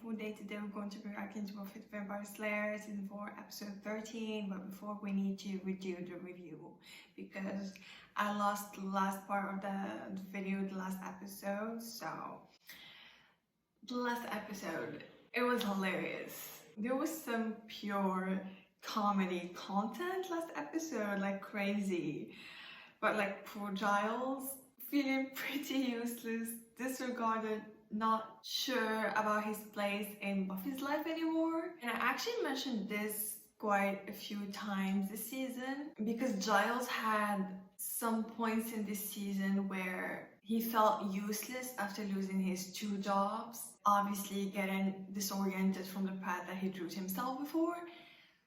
beautiful day. Today we're going to be reacting to Buffy the Vampire Slayer season 4 episode 13, but before we need to redo the review because I lost the last part of the video, the last episode. So the last episode, it was hilarious. There was some pure comedy content last episode, like crazy, but like poor Giles feeling pretty useless, disregarded, not sure about his place in Buffy's life anymore. And I actually mentioned this quite a few times this season because Giles had some points in this season where he felt useless after losing his 2 jobs, obviously getting disoriented from the path that he drew to himself before.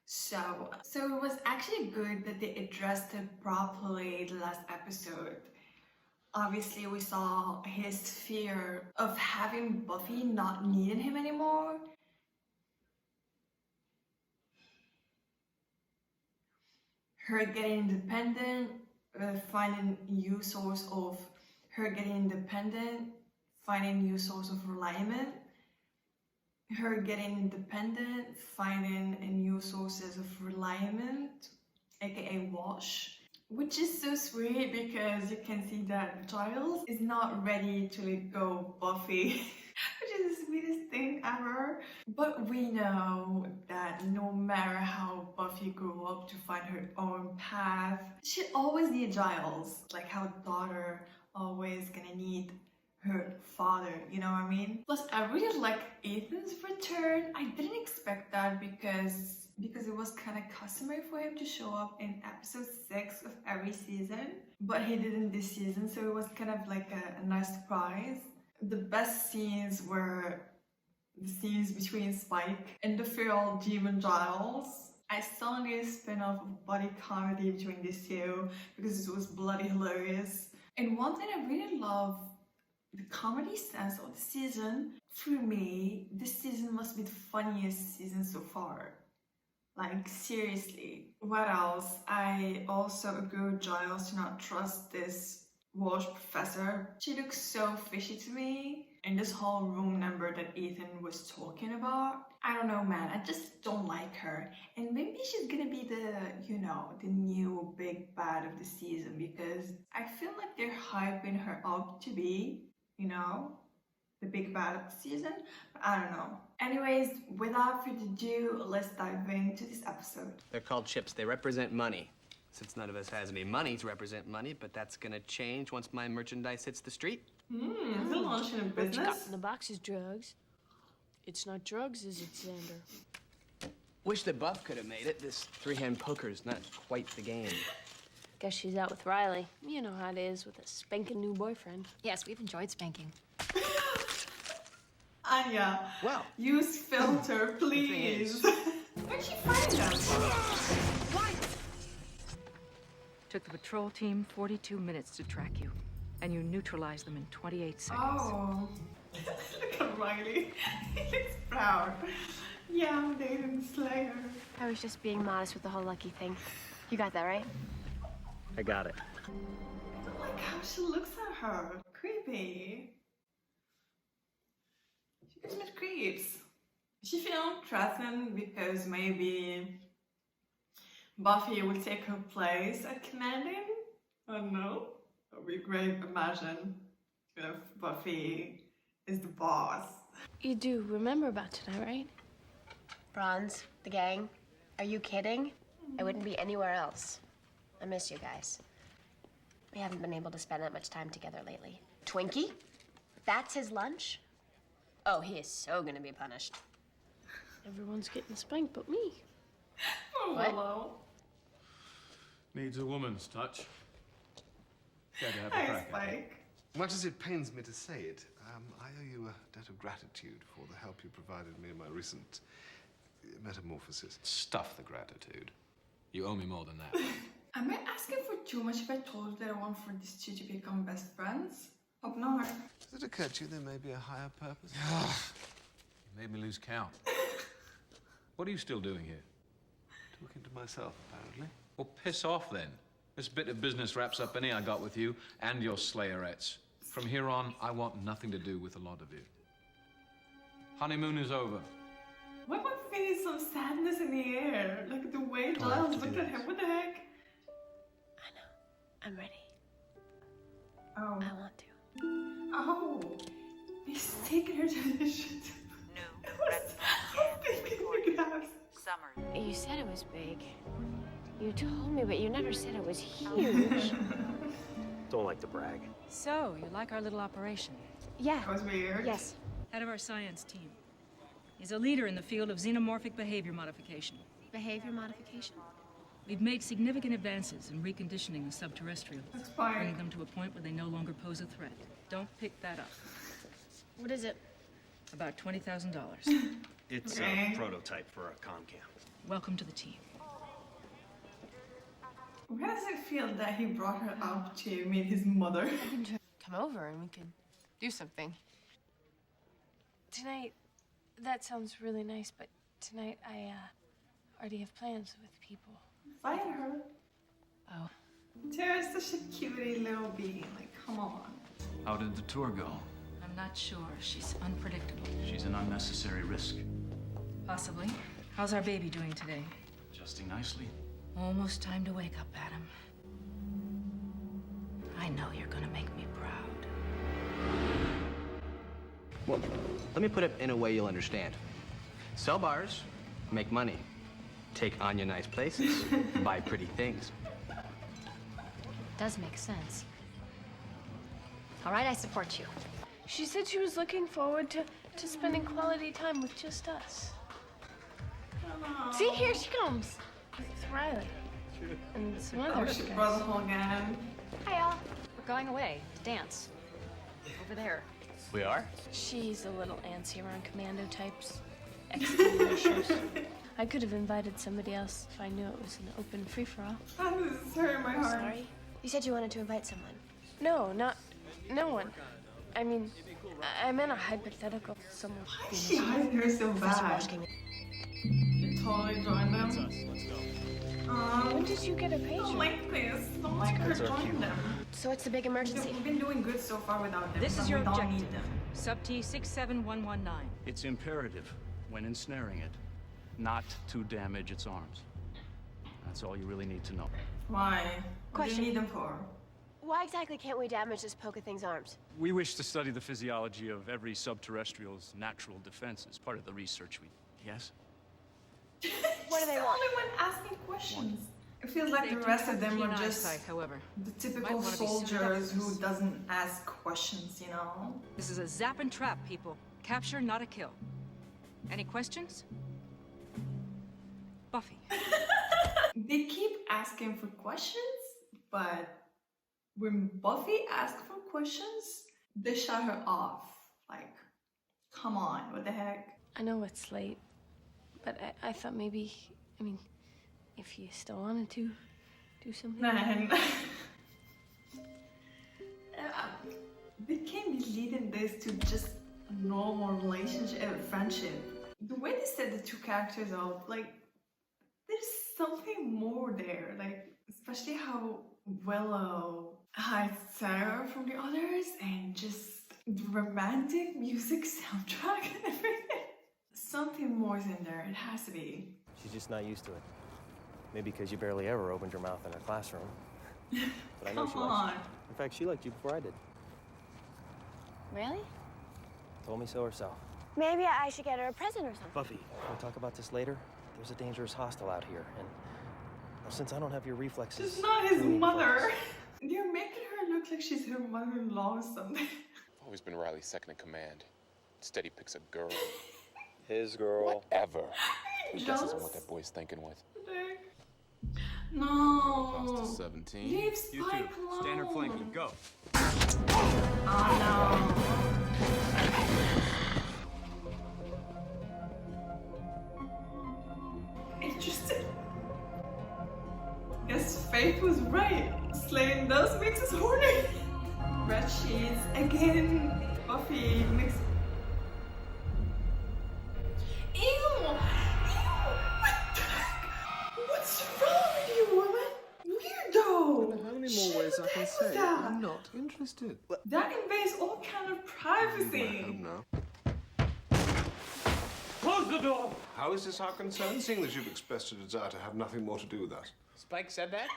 So it was actually good that they addressed it properly the last episode. Obviously, we saw his fear of having Buffy not needing him anymore. Her getting independent, finding new source of her getting independent, finding new source of reliance. Her getting independent, finding new sources of reliance, aka wash. Which is so sweet because you can see that Giles is not ready to let go of Buffy, which is the sweetest thing ever. But we know that no matter how Buffy grew up to find her own path, she always needs Giles, like how a daughter always gonna need her father, you know what I mean? Plus, I really like Ethan's return. I didn't expect that because it was kind of customary for him to show up in episode 6 of every season, but he didn't this season, so it was kind of like a nice surprise. The best scenes were the scenes between Spike and the feral demon Giles. I saw a spin-off of body comedy between these two because it was bloody hilarious. And one thing I really love, the comedy sense of the season. For me, this season must be the funniest season so far. Like, seriously. What else? I also agree with Giles to not trust this Walsh professor. She looks so fishy to me. And this whole room number that Ethan was talking about, I don't know, man. I just don't like her. And maybe she's gonna be the, you know, the new big bad of the season because I feel like they're hyping her up to be, you know, the big bad of the season, but I don't know. Anyways, without further ado, let's dive into this episode. They're called chips. They represent money. Since none of us has any money to represent money, but that's gonna change once my merchandise hits the street. Is it launching a What you got business? in the box is drugs. It's not drugs, is it, Xander? Wish that Buff could have made it. This 3-hand poker's not quite the game. Guess she's out with Riley. You know how it is with a spanking new boyfriend. Yes, we've enjoyed spanking. Anya, Well, use filter, please. Where'd she find them? Took the patrol team 42 minutes to track you, and you neutralized them in 28 seconds. Oh, look at Riley. He looks proud. Yeah, I'm dating Slayer. I was just being modest with the whole Lucky thing. You got that, right? I got it. I don't like how she looks at her. Creepy. She gives me creeps. She feels threatened because maybe Buffy will take her place at commanding? I don't know. It would be great, imagine if Buffy is the boss. You do remember about tonight, right? Bronze, the gang. Are you kidding? I wouldn't be anywhere else. I miss you guys. We haven't been able to spend that much time together lately. Twinkie? That's his lunch? Oh, he is so gonna be punished. Everyone's getting spanked but me. Oh, What? hello. Needs a woman's touch. Go to have a Hi, crack at it. Spike. Much as it pains me to say it, I owe you a debt of gratitude for the help you provided me in my recent metamorphosis. Stuff the gratitude. You owe me more than that. Am I asking for too much if I told you that I want for these two to become best friends? Hope not. Does it occur to you there may be a higher purpose? You made me lose count. What are you still doing here? Talking to myself, apparently. Well, piss off then. This bit of business wraps up any I got with you and your Slayerettes. From here on, I want nothing to do with a lot of you. Honeymoon is over. Why am I feeling some sadness in the air? Like the way Giles looked at him. What the heck? I know. I'm ready. Oh. I want to. Oh. He's taking her to the shit. You said it was big. You told me, but you never said it was huge. Don't like to brag. So, you like our little operation? Yeah. That was weird. Yes. Head of our science team. He's a leader in the field of xenomorphic behavior modification. Behavior modification. We've made significant advances in reconditioning the subterrestrials, That's fine. bringing them to a point where they no longer pose a threat. Don't pick that up. What is it? About $20,000. It's Okay. a prototype for a comm cam. Welcome to the team. Why does it feel that he brought her up to meet his mother? Come over and we can do something. Tonight, that sounds really nice, but tonight I already have plans with people. Find her. Oh. Tara's such a cutie little being. Like, come on. How did the tour go? I'm not sure. She's unpredictable. She's an unnecessary risk. Possibly. How's our baby doing today? Adjusting nicely. Almost time to wake up, Adam. I know you're gonna make me proud. Well, let me put it in a way you'll understand. Sell bars, make money. Take Anya nice places, buy pretty things. Does make sense. All right, I support you. She said she was looking forward to spending quality time with just us. See, here she comes. It's Riley. And some Oh, other she guys. brought the whole gang. Hi, y'all. We're going away to dance. Over there. We are? She's a little antsy around commando types. Executing issues. I could have invited somebody else if I knew it was an open free-for-all. This is hurting my heart. Sorry. You said you wanted to invite someone. No, no one. I mean, I meant a hypothetical someone. Why is she hiding her so Professor bad? Washington. You totally joined them. Let's go. When did you get a Don't pager? like this. Don't like her joining them. So what's the big emergency? We've been doing good so far without them. This but is your we don't objective. need them. Sub-T 67119. It's imperative, when ensnaring it, not to damage its arms. That's all you really need to know. Why? What do you Question. need them for? Why exactly can't we damage this poke thing's arms? We wish to study the physiology of every subterrestrial's natural defense as part of the research we... Yes? What do they She's the want? only one asking questions. It feels like the rest of them Keen are just eyesight, however. the Might typical wanna be suited up soldiers for who this. doesn't ask questions, you know? This is a zap and trap, people. Capture, not a kill. Any questions? Buffy. They keep asking for questions, but when Buffy asks for questions, they shut her off. Like, come on, what the heck? I know it's late, but I thought maybe, I mean, if you still wanted to do something. Man. They can't be leading this to just a normal relationship, friendship. The way they set the two characters up, like, there's something more there. Like, especially how Willow hides Sarah from the others and just the romantic music soundtrack and everything. Something more is in there. It has to be. She's just not used to it. Maybe because you barely ever opened your mouth in her classroom. But I know she Come likes on. you. In fact, she liked you before I did. Really? Told me so herself. Maybe I should get her a present or something. Buffy, can we talk about this later? There's a dangerous hostile out here, and well, since I don't have your reflexes... She's not his we need to mother. focus. They're making her look like she's her mother-in-law or something. I've always been Riley's second in command. Instead, he picks a girl. His girl. Whatever. Who guesses Jealous? on what that boy's thinking with? No. Lost to 17. Leave Spike alone. Standard flanking, go. Oh no. Interesting. Guess Faith was right. Slaying those makes us horny. Red sheets again. Buffy makes. Ew! Ew! What the heck? What's wrong with you, woman? Weirdo! How many Shouldn't more ways I can play say with that. I'm not interested? That invades all kind of privacy. now. the door! How is this our concern, seeing that you've expressed a desire to have nothing more to do with us? Spike said that?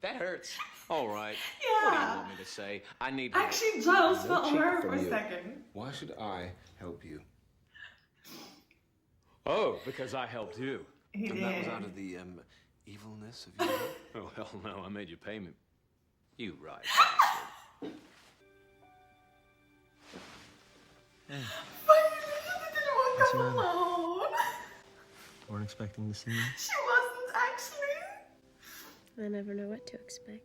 That hurts. All right. Yeah. What do you want me to say? I need Actually, Giles No felt cheek her from for a you. second. Why should I help you? Oh, because I helped you. He And that was did. out of the, evilness of you. Oh, hell no, I made you pay me. You right. What's the matter? Alone. Weren't expecting to see me. She wasn't actually. I never know what to expect.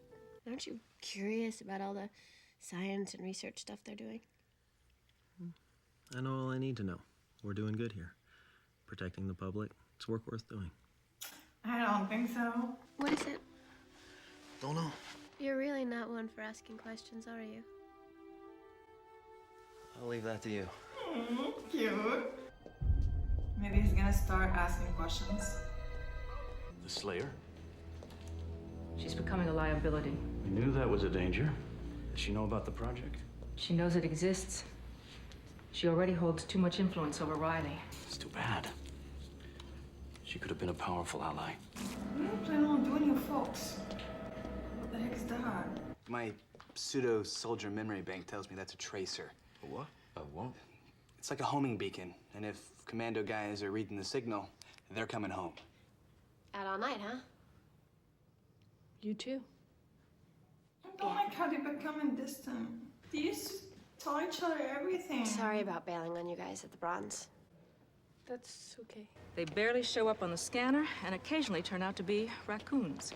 Aren't you curious about all the science and research stuff they're doing? I know all I need to know. We're doing good here. Protecting the public. It's work worth doing. I don't think so. What is it? Don't know. You're really not one for asking questions, are you? I'll leave that to you. Cute. Maybe he's gonna start asking questions. The Slayer? She's becoming a liability. We knew that was a danger. Does she know about the project? She knows it exists. She already holds too much influence over Riley. It's too bad. She could have been a powerful ally. What are you planning on doing, you folks? What the heck is that? My pseudo-soldier memory bank tells me that's a tracer. A what? A what? It's like a homing beacon, and if commando guys are reading the signal, they're coming home. Out all night, huh? You too. I don't like how they're becoming distant. They used to tell each other everything. Sorry about bailing on you guys at the Bronze. That's okay. They barely show up on the scanner and occasionally turn out to be raccoons.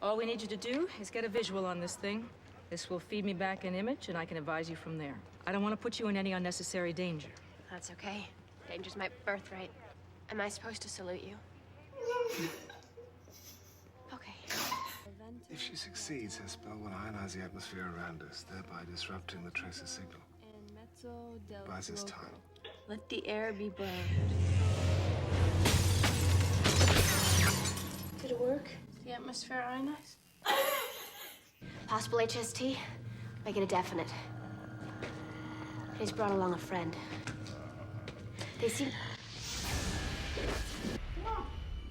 All we need you to do is get a visual on this thing. This will feed me back an image and I can advise you from there. I don't want to put you in any unnecessary danger. That's okay. Danger's my birthright. Am I supposed to salute you? Okay. If she succeeds, her spell will ionize the atmosphere around us, thereby disrupting the tracer signal. Buys us time. Let the air be brown. Did it work? The atmosphere ionized? Possible HST? Make it a definite. He's brought along a friend. They seem...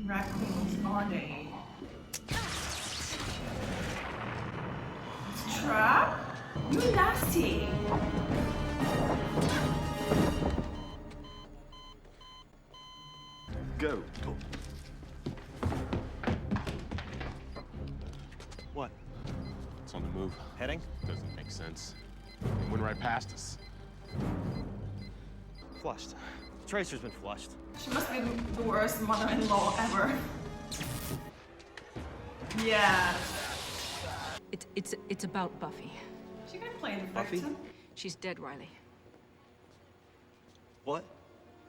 Raccoons are they? Trap? You nasty. Go. What? It's on the move. Heading? Doesn't make sense. It went right past us. Flushed. Tracer's been flushed. She must be the worst mother-in-law ever. Yeah. It's about Buffy. She can play the Buffy? victim. She's dead, Riley. What?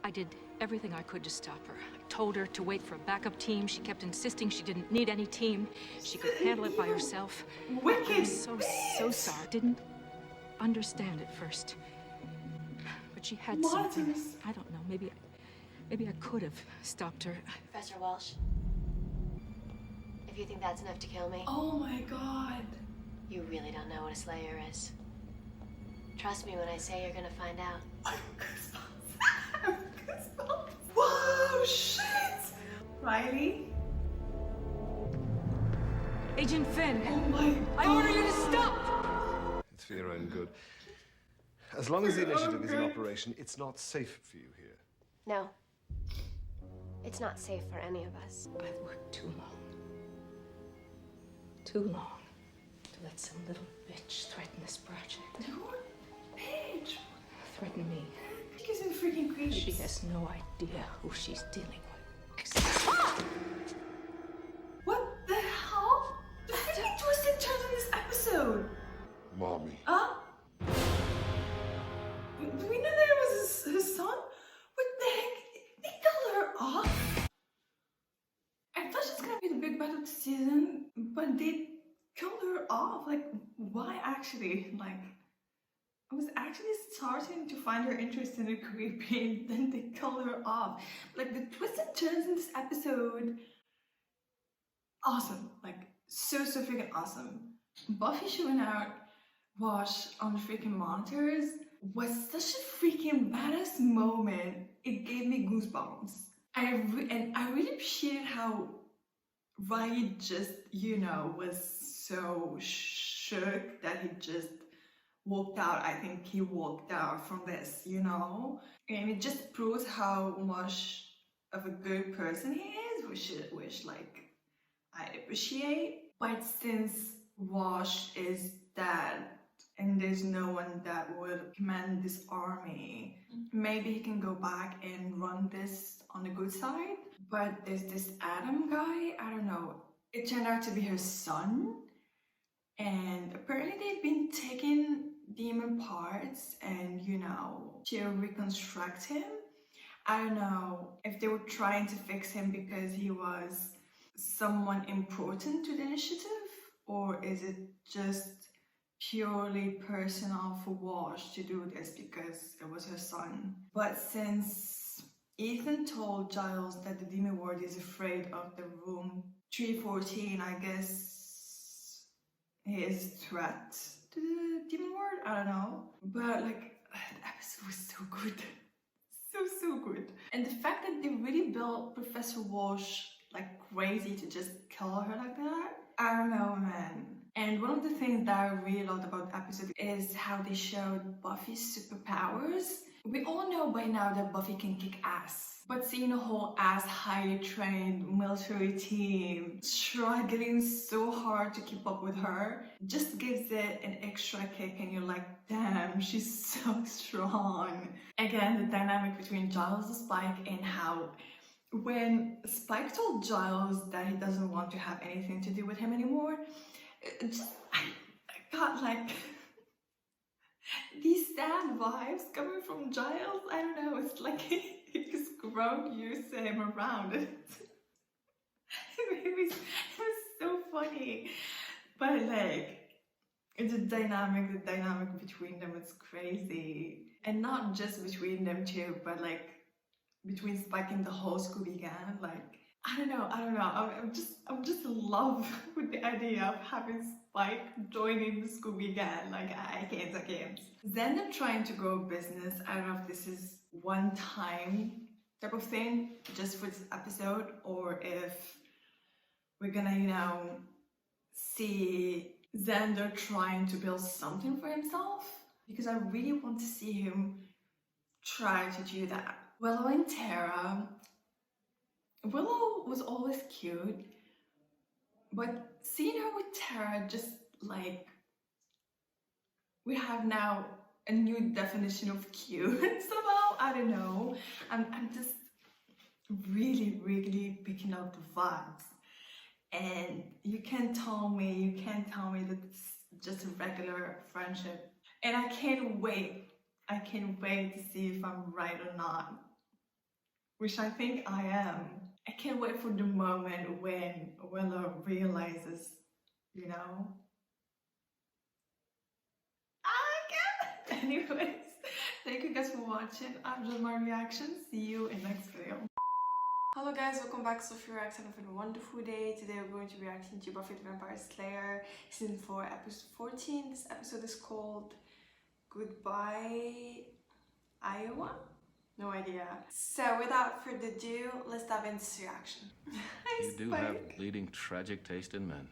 I did everything I could to stop her. I told her to wait for a backup team. She kept insisting she didn't need any team. She could handle it by herself. Wicked. I'm so sorry. I didn't understand at first. But she had something. Martyrs. I don't know. Maybe I could have stopped her. Professor Walsh. If you think that's enough to kill me, Oh my god. you really don't know what a Slayer is. Trust me when I say you're gonna find out. I have goosebumps. I have goosebumps. Whoa, shit. Riley? Agent Finn, Oh my god. I order you to stop! It's for your own good. As long as the For your own initiative is in good. operation, it's not safe for you here. No. It's not safe for any of us. I've worked too long. Too long to let some little bitch threaten this project. Who? Paige. Threaten me. She gives me freaking creeps. She has no idea who she's dealing with. What the hell? The freaking twist and turns in this episode. Mommy. Huh? Do we know that it was his son? What the heck? They killed her off? I thought she was gonna be the big battle of the season, but they killed her off. Like, why actually? Like, I was actually starting to find her interesting and creepy, and then they killed her off. Like, the twists and turns in this episode, awesome. Like, so freaking awesome. Buffy showing out Wash on the freaking monitors. was such a freaking badass moment. It gave me goosebumps. And I really appreciated how Riley just, you know, was so shook that he just walked out. I think he walked out from this, you know? And it just proves how much of a good person he is, which like, I appreciate. But since Wash is dead and there's no one that would command this army, maybe he can go back and run this on the good side. But there's this Adam guy, I don't know, it turned out to be her son. And apparently they've been taking demon parts and, you know, to reconstruct him. I don't know if they were trying to fix him because he was someone important to the initiative, or is it just purely personal for Wash to do this because it was her son. But since Ethan told Giles that the demon ward is afraid of the room 314, I guess he is a threat to the demon ward? I don't know. But like, the episode was so good. So good. And the fact that they really built Professor Wash like crazy to just kill her like that, I don't know, man. And one of the things that I really loved about the episode is how they showed Buffy's superpowers. We all know by now that Buffy can kick ass, but seeing a whole ass highly trained military team struggling so hard to keep up with her just gives it an extra kick, and you're like, damn, she's so strong. Again, the dynamic between Giles and Spike, and how when Spike told Giles that he doesn't want to have anything to do with him anymore, I got like these sad vibes coming from Giles. I don't know, it's like he's grown used to him around. It was so funny. But like, the dynamic between them is crazy. And not just between them two, but like between Spike and the whole Scooby gang. Like, I don't know. I'm just in love with the idea of having Spike joining the Scooby gang. Like, I can't. Then they're trying to grow a business. I don't know if this is one time type of thing, just for this episode, or if we're gonna, you know, see Xander trying to build something for himself. Because I really want to see him try to do that. Willow and Tara. Willow was always cute, but seeing her with Tara, just like, we have now a new definition of cute somehow. I don't know. I'm just really picking up the vibes, and you can't tell me that it's just a regular friendship. And I can't wait to see if I'm right or not, which I think I am. I can't wait for the moment when Willow realizes, you know. I can't. Anyways, thank you guys for watching. I've done my reaction. See you in the next video. Hello guys, welcome back to Sophie Reacts. Have a wonderful day. Today we're going to be reacting to Buffy the Vampire Slayer Season 4, Episode 14. This episode is called Goodbye, Iowa? No idea. So without further ado, let's dive into this reaction. You do have bleeding tragic taste in men.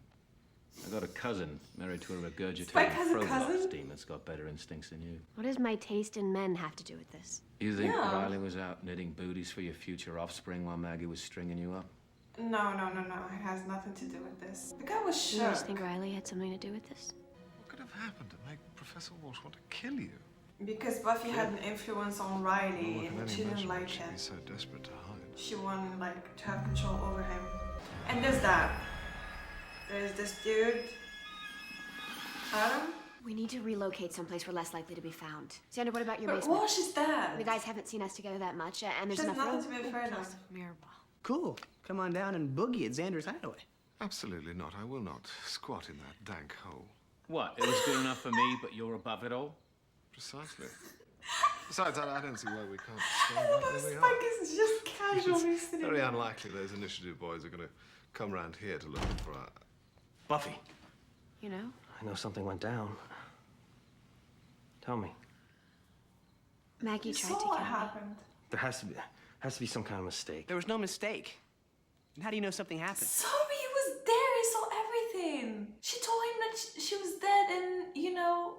I got a cousin married to a regurgitated Froblox demon that's got better instincts than you. What does my taste in men have to do with this? You think Riley was out knitting booties for your future offspring while Maggie was stringing you up? No. It has nothing to do with this. The guy was shook. You just think Riley had something to do with this? What could have happened to make Professor Walsh want to kill you? Because Buffy had an influence on Riley, and she didn't like him. She'd be so desperate to hide. She wanted like to have control over him. And there's that. There's this dude, Adam. We need to relocate someplace we're less likely to be found. Xander, what about your But basement? Wash is dead. The guys haven't seen us together that much, and there's There's enough room. nothing to be afraid of. Mirror ball. Cool. Come on down and boogie at Xander's hideaway. Absolutely not. I will not squat in that dank hole. What? It was good enough for me, but you're above it all? Precisely. Besides, I don't see why we can't stay I love how Spike is just casually It's sitting very there. unlikely those initiative boys are going to come round here to look for our... Buffy. You know? I know something went down. Tell me. Maggie You tried saw to what kill me. happened. There has to be some kind of mistake. There was no mistake. And how do you know something happened? Sorry, he was there. He saw everything. She told him that she was dead in, you know,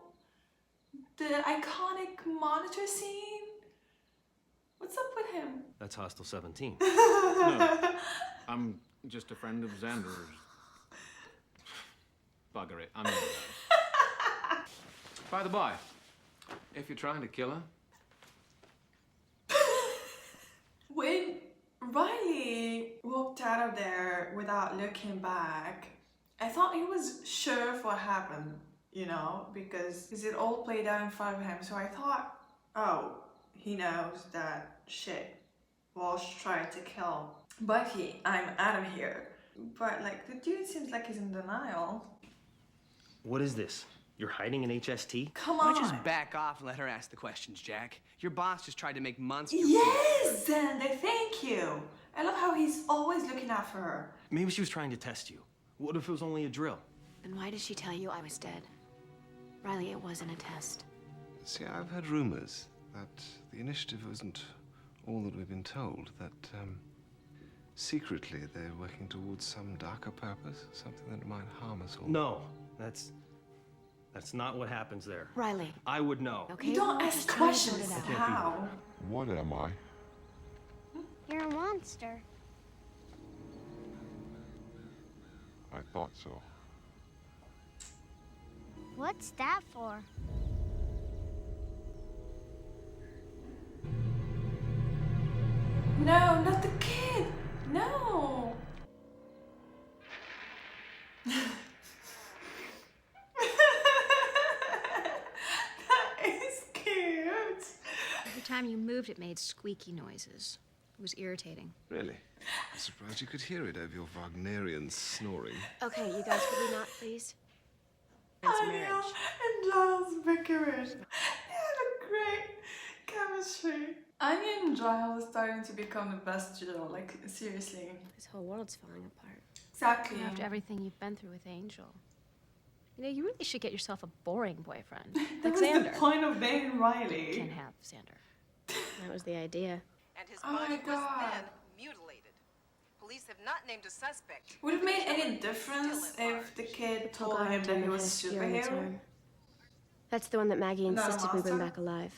the iconic monitor scene. What's up with him? That's Hostel 17. No, I'm just a friend of Xander's. Bugger it, I'm the guy. By the by, if you're trying to kill her, When Riley walked out of there without looking back, I thought he was sure of what happened, you know, because it all played out in front of him. So I thought, oh, he knows that shit. Walsh tried to kill Buffy. I'm out of here. But like, the dude seems like he's in denial. What is this? You're hiding an HST? Come Why on. don't you just back off and let her ask the questions, Jack? Your boss just tried to make monster. Yes, Xander, thank you. I love how he's always looking out for her. Maybe she was trying to test you. What if it was only a drill? Then why did she tell you I was dead? Riley, it wasn't a test. See, I've heard rumors that the initiative isn't all that we've been told, that secretly they're working towards some darker purpose, something that might harm us all. No, that's not what happens there. Riley. I would know. Okay, You don't we're ask just trying to sort questions. it out. How? What am I? You're a monster. I thought so. What's that for? No, not the kid. No. That is cute. Every time you moved, it made squeaky noises. It was irritating. Really? I'm surprised you could hear it over your Wagnerian snoring. Okay, you guys, could we not, please? Anya and Giles bickering. They have a great chemistry. Anya and Giles are starting to become the best duo, like seriously. This whole world's falling apart. Exactly. After everything you've been through with Angel. You know, you really should get yourself a boring boyfriend. That Like was Xander. the point of dating Riley. You can't have Xander. That was the idea. And his Oh my body was God. then mutilated. Police have not named a suspect. Would it make any difference if the kid told him that he was a superhero? That's the one that Maggie Not a insisted we bring monster? back alive.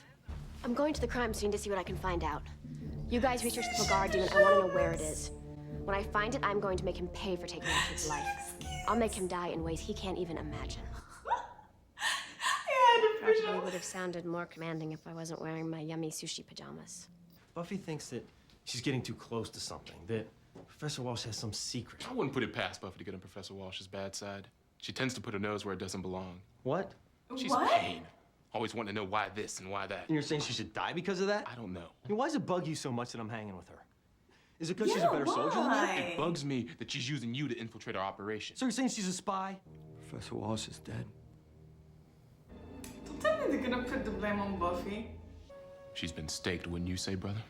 I'm going to the crime scene to see what I can find out. You guys research the Fogar demon. I want to know where it is. When I find it, I'm going to make him pay for taking my kid's life. I'll make him die in ways he can't even imagine. Probably would have sounded more commanding if I wasn't wearing my yummy sushi pajamas. Buffy thinks that she's getting too close to something, that Professor Walsh has some secret. I wouldn't put it past Buffy to get on Professor Walsh's bad side. She tends to put her nose where it doesn't belong. What? She's What? pain. Always wanting to know why this and why that. And you're saying she should die because of that? I don't know. I mean, why does it bug you so much that I'm hanging with her? Is it because she's a better soldier than me? It bugs me that she's using you to infiltrate our operation. So you're saying she's a spy? Professor Walsh is dead. Don't tell me they're gonna put the blame on Buffy. She's been staked, wouldn't you say, brother?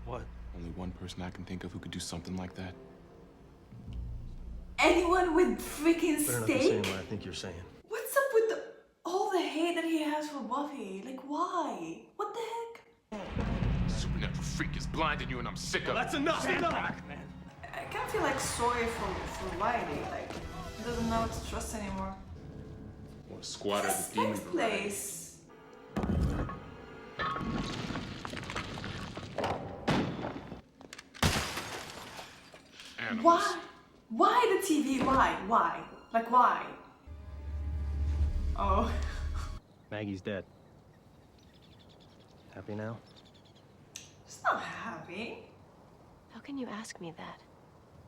What? Only one person I can think of who could do something like that. Anyone with freaking Better not be saying steak? what I think you're saying. What's up with all the hate that he has for Buffy? Like, why? What the heck? Supernatural freak is blinding you and I'm sick of it. That's enough! Stand Enough! back, man. I kind of feel like sorry for Riley. Like, he doesn't know what to trust anymore. Want to squatter This the demon next place. animals. Why? Why the TV? Why? Why? Like, why? Oh. Maggie's dead. Happy now? She's not happy. How can you ask me that?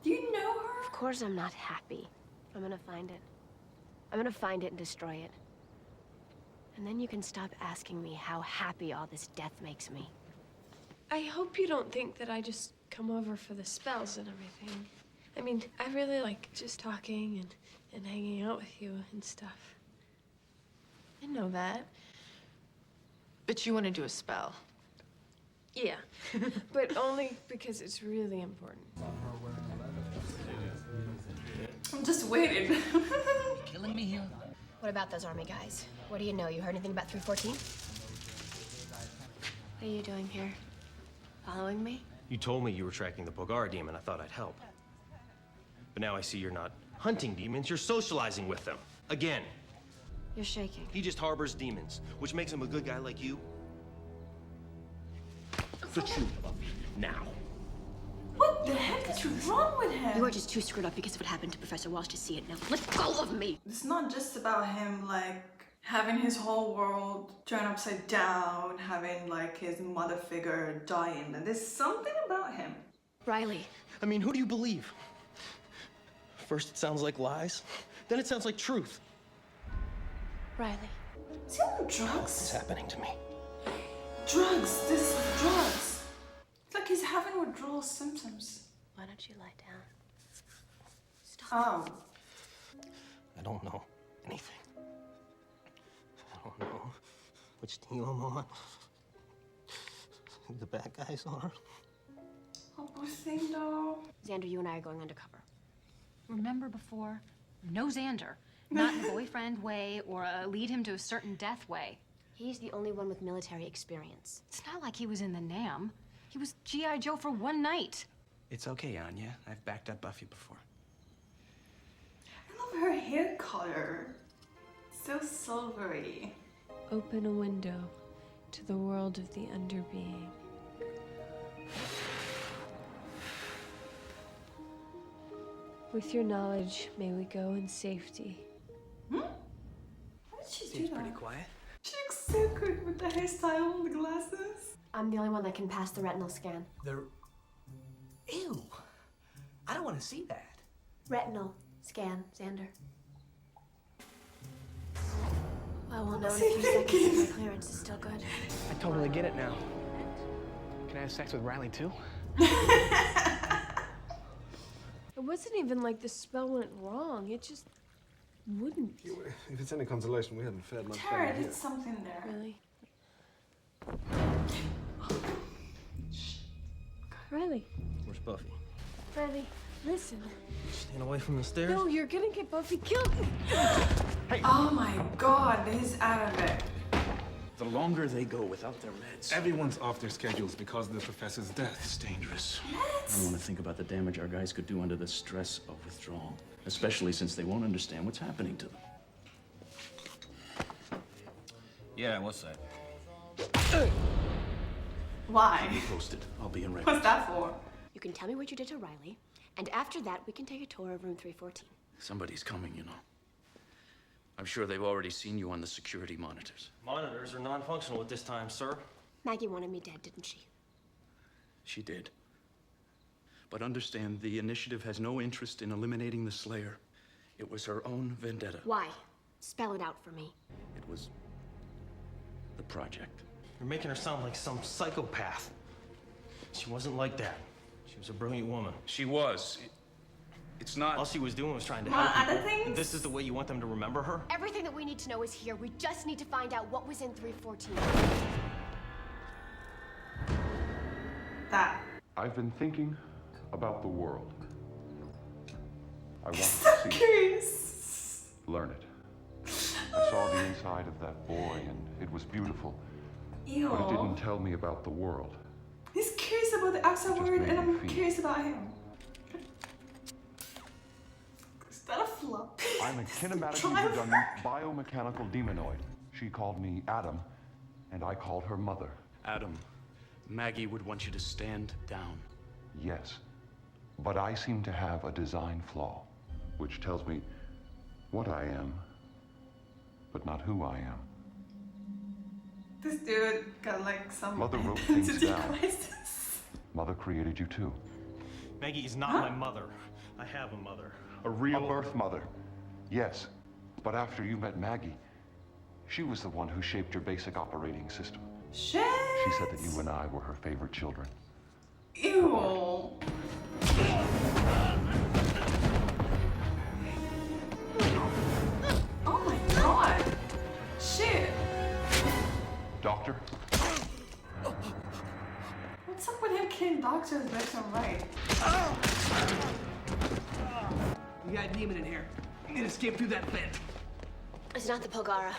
Do you know her? Of course I'm not happy. I'm gonna find it. I'm gonna find it and destroy it. And then you can stop asking me how happy all this death makes me. I hope you don't think that I just come over for the spells and everything. I mean, I really like just talking and hanging out with you and stuff. I know that. But you want to do a spell. Yeah, but only because it's really important. I'm just waiting. Killing me here. What about those army guys? What do you know? You heard anything about 314? What are you doing here? Following me? You told me you were tracking the Polgara demon. I thought I'd help. But now I see you're not hunting demons, you're socializing with them. Again. You're shaking. He just harbors demons, which makes him a good guy like you. The truth, Buffy. Now. What the heck is wrong with him? You are just too screwed up because of what happened to Professor Walsh to see it now. Let go of me! It's not just about him, like, having his whole world turned upside down, having, like, his mother figure dying. And there's something about him. Riley. I mean, who do you believe? First it sounds like lies, then it sounds like truth. Riley. Is he on drugs? What's happening to me? Drugs! This is drugs! It's like he's having withdrawal symptoms. Why don't you lie down? Stop. Oh. I don't know anything. I don't know which team I'm on, who the bad guys are. Oh, poor thing, though. Xander, you and I are going undercover. Remember before? No Xander. Not in a boyfriend way or lead him to a certain death way. He's the only one with military experience. It's not like he was in the NAM. He was G.I. Joe for one night. It's okay, Anya. I've backed up Buffy before. I love her hair color. So silvery. Open a window to the world of the underbeing. With your knowledge, may we go in safety. Hmm? How did she do Seems that? pretty quiet. She looks so good with the hairstyle and the glasses. I'm the only one that can pass the retinal scan. Ew. I don't want to see that. Retinal scan, Xander. Well, we'll know in a What's he few seconds if thinking? my clearance is still good. I totally get it now. Can I have sex with Riley too? It wasn't even like the spell went wrong. It just wouldn't. If it's any consolation, we haven't fared much Tara better here. did something there. Really? Riley. Where's Buffy? Riley, listen. Staying away from the stairs? No, you're gonna get Buffy killed. Oh my god, he's out of it. The longer they go without their meds. Everyone's off their schedules because of the professor's death. It's dangerous. I don't want to think about the damage our guys could do under the stress of withdrawal, especially since they won't understand what's happening to them. Yeah, what's that? Why? Keep me posted. I'll be in record. What's that for? You can tell me what you did to Riley, and after that, we can take a tour of room 314. Somebody's coming, you know. I'm sure they've already seen you on the security monitors. Monitors are non-functional at this time, sir. Maggie wanted me dead, didn't she? She did. But understand, the initiative has no interest in eliminating the Slayer. It was her own vendetta. Why? Spell it out for me. It was the project. You're making her sound like some psychopath. She wasn't like that. She was a brilliant woman. She was. It's not. All she was doing was trying to Well, help other people. things? And this is the way you want them to remember her? Everything that we need to know is here. We just need to find out what was in 314. That. I've been thinking about the world. I want to So see it, curious. learn it. I saw the inside of that boy, and it was beautiful. Ew. But it didn't tell me about the world. He's curious about the outside Just world, made and me I'm feel. curious about him. Is that a flop? I'm a kinematically Drive. redundant biomechanical demonoid. She called me Adam, and I called her Mother. Adam, Maggie would want you to stand down. Yes, but I seem to have a design flaw, which tells me what I am, but not who I am. This dude got like some Mother wrote things identity down. crisis. Mother created you too. Maggie is not my mother. I have a mother. A real birth mother. Yes, but after you met Maggie, she was the one who shaped your basic operating system. Shit. She said that you and I were her favorite children. Ew. Oh my god. Shit. Doctor? What's up with him killing doctors left and right? We got a demon in here. It escaped through that vent. It's not the Polgara.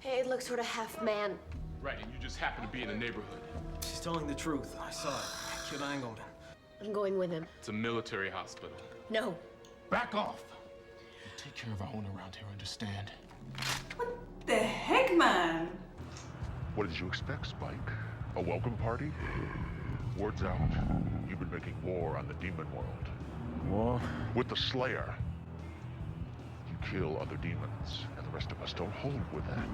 It looks sort of half man. Right, and you just happen to be in the neighborhood. She's telling the truth. I saw it. Killed Angleton. I'm going with him. It's a military hospital. No. Back off! We take care of our own around here, understand? The heck, man? What did you expect, Spike? A welcome party? Word's out. You've been making war on the demon world. War? With the Slayer. You kill other demons, and the rest of us don't hold with that.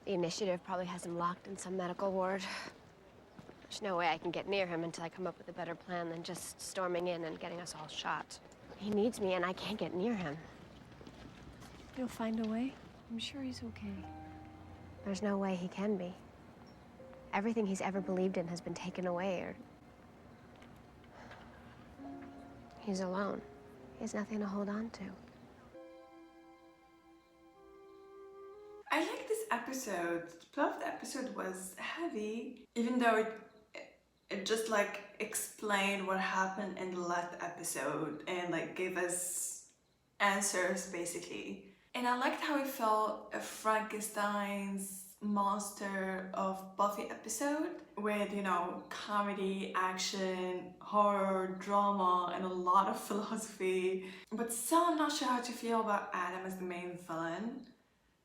The initiative probably has him locked in some medical ward. There's no way I can get near him until I come up with a better plan than just storming in and getting us all shot. He needs me, and I can't get near him. You'll find a way. I'm sure he's okay. There's no way he can be. Everything he's ever believed in has been taken away, or... He's alone. He has nothing to hold on to. I like this episode. The plot of the episode was heavy, even though it just like explained what happened in the last episode and like gave us answers basically. And I liked how it felt a Frankenstein's monster of Buffy episode with, you know, comedy, action, horror, drama, and a lot of philosophy. But still, I'm not sure how to feel about Adam as the main villain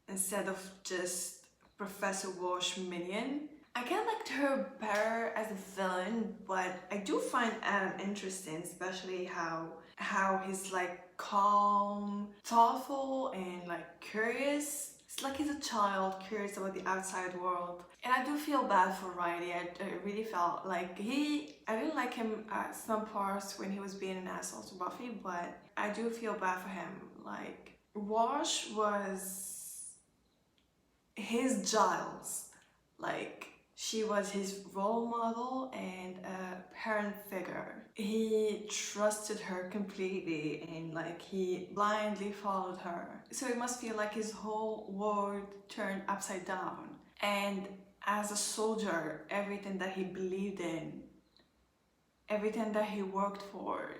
instead of just Professor Walsh minion. I kind of liked her better as a villain, but I do find Adam interesting, especially how he's like calm, thoughtful, and like curious. It's like he's a child curious about the outside world. And I do feel bad for Riley. I really felt like I didn't like him at some parts when he was being an asshole to Buffy, but I do feel bad for him. Like, Wash was his Giles. Like, she was his role model and a parent figure. He trusted her completely and like he blindly followed her. So it must feel like his whole world turned upside down. And as a soldier, everything that he believed in, everything that he worked for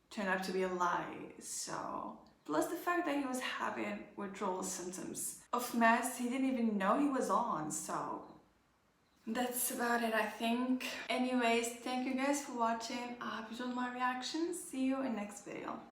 turned out to be a lie. So, plus the fact that he was having withdrawal symptoms of meds he didn't even know he was on, so that's about it, I think. Anyways, thank you guys for watching. I hope you enjoyed my reaction. See you in next video.